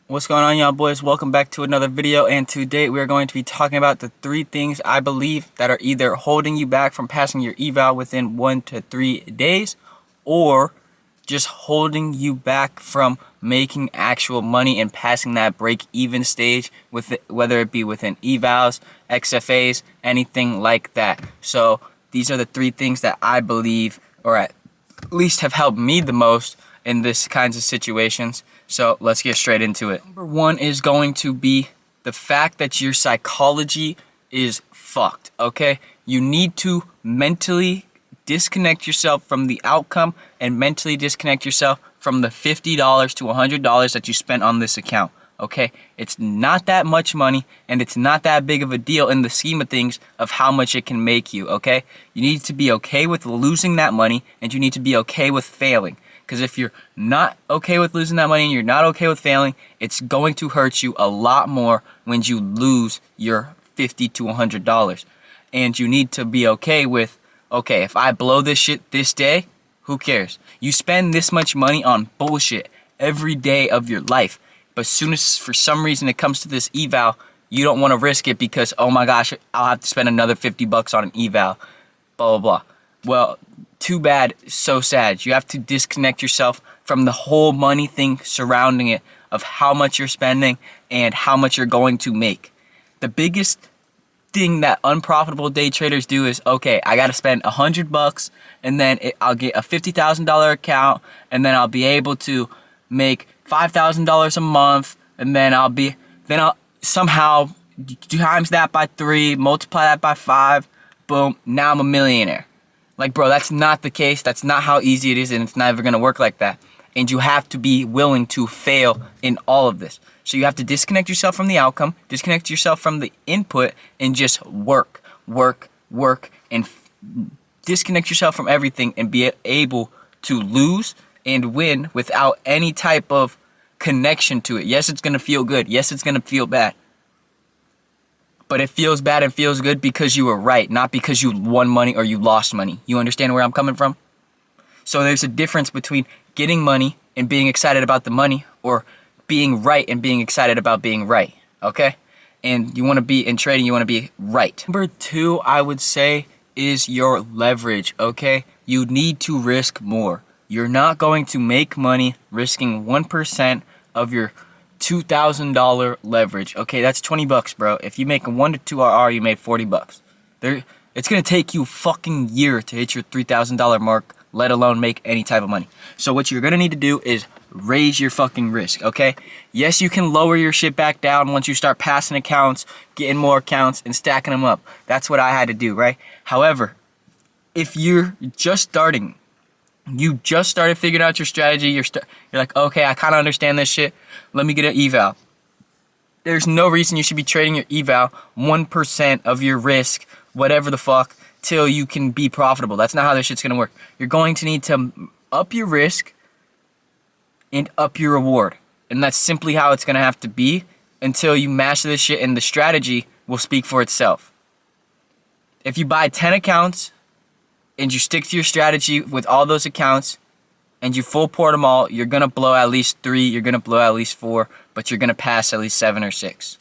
What's going on, y'all boys? Welcome back to another video, and today we are going to be talking about the 3 things I believe that are either holding you back from passing your eval within 1 to 3 days, or just holding you back from making actual money and passing that break-even stage, with it, whether it be within evals, XFAs, anything like that. So these are the 3 things that I believe, or at least have helped me the most in this kinds of situations. So let's get straight into it. Number 1 is going to be the fact that your psychology is fucked, okay? You need to mentally disconnect yourself from the outcome and mentally disconnect yourself from the $50 to $100 that you spent on this account, okay? It's not that much money, and it's not that big of a deal in the scheme of things of how much it can make you, okay? You need to be okay with losing that money, and you need to be okay with failing. Because if you're not okay with losing that money and you're not okay with failing, it's going to hurt you a lot more when you lose your $50 to $100. And you need to be okay with, okay, if I blow this shit this day, who cares? You spend this much money on bullshit every day of your life. But as soon as for some reason it comes to this eval, you don't want to risk it because, oh my gosh, I'll have to spend another $50 on an eval, blah, blah, blah. Well, too bad, so sad. You have to disconnect yourself from the whole money thing surrounding it, of how much you're spending and how much you're going to make. The biggest thing that unprofitable day traders do is, okay, I got to spend $100 and then I'll get a $50,000 account, and then I'll be able to make $5,000 a month, and then I'll somehow times that by 3, multiply that by 5, boom, now I'm a millionaire. Like, bro, that's not the case. That's not how easy it is, and it's never going to work like that. And you have to be willing to fail in all of this. So you have to disconnect yourself from the outcome, disconnect yourself from the input, and just work, and disconnect yourself from everything and be able to lose and win without any type of connection to it. Yes, it's going to feel good. Yes, it's going to feel bad. But it feels bad and feels good because you were right, not because you won money or you lost money. You understand where I'm coming from? So there's a difference between getting money and being excited about the money, or being right and being excited about being right, okay? And you want to be in trading, you want to be right. Number 2, I would say, is your leverage, okay? You need to risk more. You're not going to make money risking 1% of your $2,000 leverage. Okay, that's $20, bro. If you make a 1 to 2 RR, you made $40. It's gonna take you a fucking year to hit your $3,000 mark, let alone make any type of money. So what you're gonna need to do is raise your fucking risk, okay? Yes, you can lower your shit back down once you start passing accounts, getting more accounts, and stacking them up. That's what I had to do, right? However, if you're just starting, you just started figuring out your strategy, you're like, okay, I kind of understand this shit, let me get an eval. There's no reason you should be trading your eval 1% of your risk, whatever the fuck, till you can be profitable. That's not how this shit's gonna work. You're going to need to up your risk and up your reward. And that's simply how it's gonna have to be until you master this shit, and the strategy will speak for itself. If you buy 10 accounts, and you stick to your strategy with all those accounts, and you full port them all, you're going to blow at least 3, you're going to blow at least 4, but you're going to pass at least 7 or 6.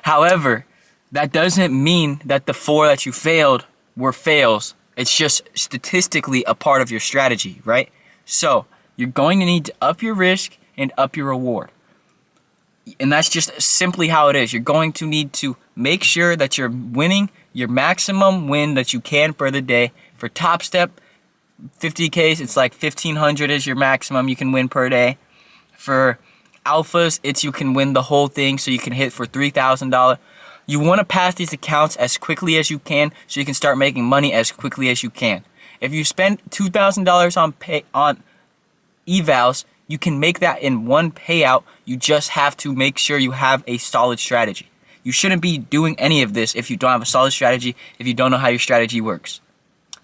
However, that doesn't mean that the 4 that you failed were fails. It's just statistically a part of your strategy, right? So you're going to need to up your risk and up your reward. And that's just simply how it is. You're going to need to make sure that you're winning your maximum win that you can for the day. For Top Step 50Ks, it's like 1,500 is your maximum you can win per day. For alphas, it's you can win the whole thing, so you can hit for $3,000. You want to pass these accounts as quickly as you can, so you can start making money as quickly as you can. If you spend $2,000 on evals, you can make that in one payout. You just have to make sure you have a solid strategy. You shouldn't be doing any of this if you don't have a solid strategy, if you don't know how your strategy works.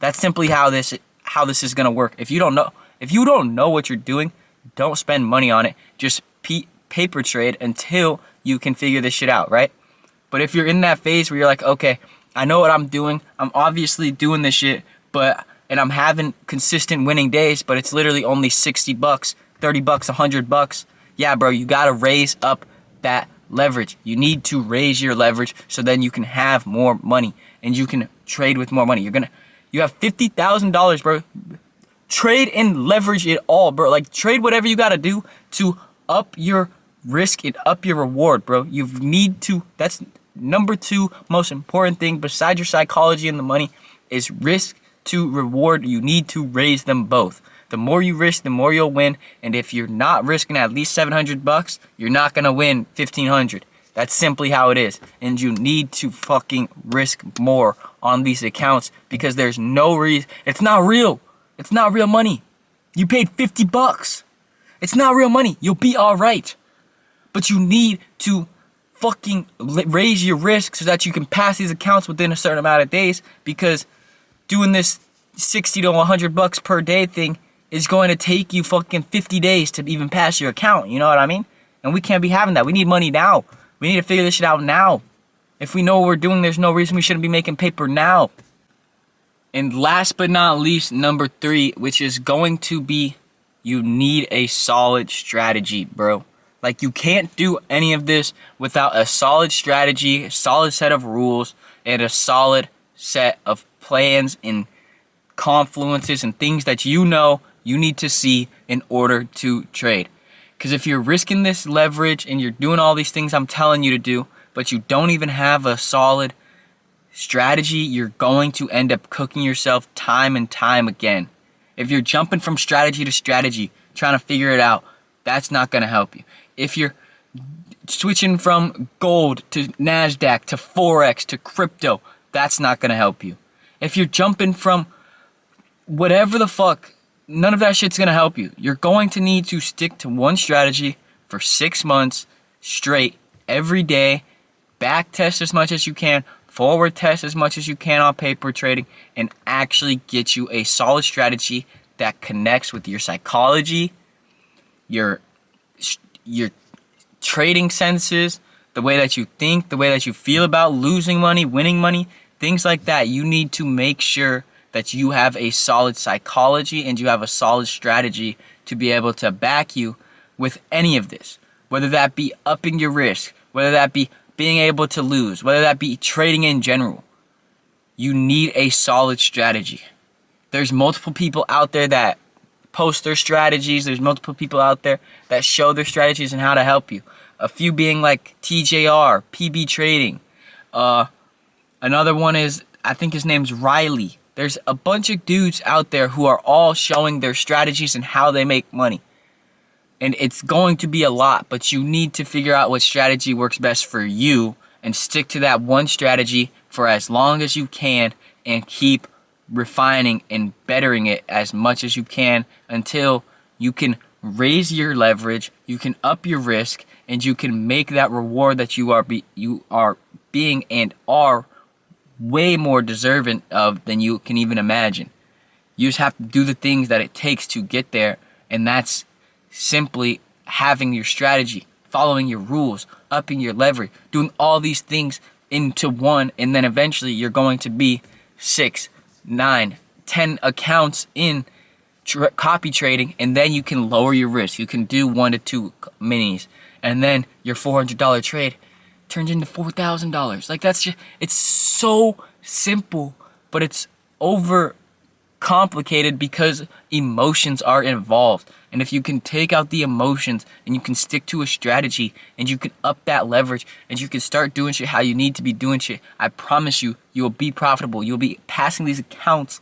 That's simply how this is going to work. If you don't know what you're doing, don't spend money on it. Just paper trade until you can figure this shit out, right? But if you're in that phase where you're like, okay, I know what I'm doing. I'm obviously doing this shit, and I'm having consistent winning days, but it's literally only $60. $30, $100. Yeah, bro, you gotta raise up that leverage. You need to raise your leverage so then you can have more money and you can trade with more money. You have $50,000, bro. Trade and leverage it all, bro. Like, trade whatever you gotta do to up your risk and up your reward, bro. You need to. That's number 2 most important thing besides your psychology and the money is risk to reward. You need to raise them both. The more you risk, the more you'll win. And if you're not risking at least $700, you're not gonna win $1,500. That's simply how it is. And you need to fucking risk more on these accounts because there's no reason. It's not real. It's not real money. You paid $50. It's not real money. You'll be all right. But you need to fucking raise your risk so that you can pass these accounts within a certain amount of days, because doing this $60 to $100 per day thing is going to take you fucking 50 days to even pass your account. You know what I mean? And we can't be having that. We need money now. We need to figure this shit out now. If we know what we're doing, there's no reason we shouldn't be making paper now. And last but not least, number 3, which is going to be, you need a solid strategy, bro. Like, you can't do any of this without a solid strategy, a solid set of rules, and a solid set of plans and confluences and things that you know you need to see in order to trade. Because if you're risking this leverage and you're doing all these things I'm telling you to do, but you don't even have a solid strategy, you're going to end up cooking yourself time and time again. If you're jumping from strategy to strategy, trying to figure it out, that's not going to help you. If you're switching from gold to NASDAQ to Forex to crypto, that's not going to help you. If you're jumping from whatever the fuck, none of that shit's going to help you. You're going to need to stick to one strategy for 6 months straight, every day, back test as much as you can, forward test as much as you can on paper trading, and actually get you a solid strategy that connects with your psychology, your trading senses, the way that you think, the way that you feel about losing money, winning money, things like that. You need to make sure that you have a solid psychology and you have a solid strategy to be able to back you with any of this, whether that be upping your risk, whether that be being able to lose, whether that be trading in general. You need a solid strategy. There's multiple people out there that post their strategies. There's multiple people out there that show their strategies and how to help you. A few being like TJR, PB Trading. Another one is, I think his name's Riley. There's a bunch of dudes out there who are all showing their strategies and how they make money. And it's going to be a lot, but you need to figure out what strategy works best for you and stick to that one strategy for as long as you can and keep refining and bettering it as much as you can until you can raise your leverage, you can up your risk, and you can make that reward that you are being and are way more deserving of than you can even imagine. You just have to do the things that it takes to get there, and that's simply having your strategy, following your rules, upping your leverage, doing all these things into one, and then eventually you're going to be 6, 9, 10 accounts in copy trading, and then you can lower your risk. You can do 1 to 2 minis, and then your $400 trade turns into $4,000. Like, that's just, it's so simple, but it's over complicated because emotions are involved. And if you can take out the emotions and you can stick to a strategy and you can up that leverage and you can start doing shit how you need to be doing shit, I promise you, you will be profitable. You'll be passing these accounts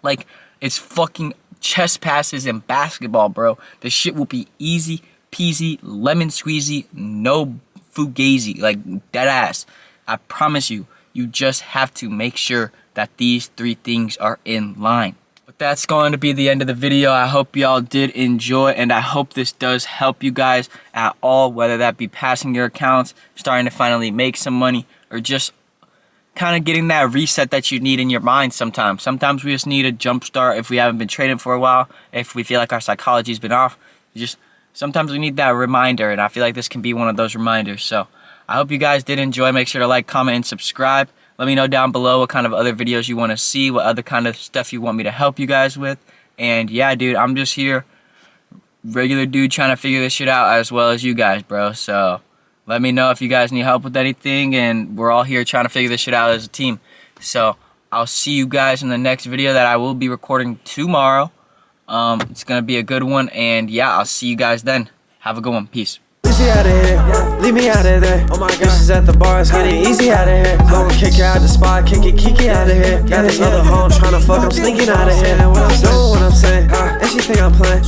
like it's fucking chess passes in basketball, bro. The shit will be easy peasy, lemon squeezy, no fugazi, like dead ass. I promise you, you just have to make sure that these 3 things are in line. But that's going to be the end of the video. I hope y'all did enjoy, and I hope this does help you guys at all, whether that be passing your accounts, starting to finally make some money, or just kind of getting that reset that you need in your mind sometimes. Sometimes we just need a jump start if we haven't been trading for a while, if we feel like our psychology's been off. Sometimes we need that reminder, and I feel like this can be one of those reminders. So I hope you guys did enjoy. Make sure to like, comment, and subscribe. Let me know down below what kind of other videos you want to see, what other kind of stuff you want me to help you guys with. And yeah, dude, I'm just here regular dude trying to figure this shit out as well as you guys, bro. So let me know if you guys need help with anything, and we're all here trying to figure this shit out as a team. So I'll see you guys in the next video that I will be recording tomorrow. It's gonna be a good one, and yeah, I'll see you guys then. Have a good one. Peace. Easy out of here, leave me out of there. Oh my God, bitches at the bars, get it easy out of here. Gonna kick you out the spot, kick it, Kiki out of here. Got this other hoe tryna fuck, I'm sneaking out of here. What I'm saying, and she think I'm playing.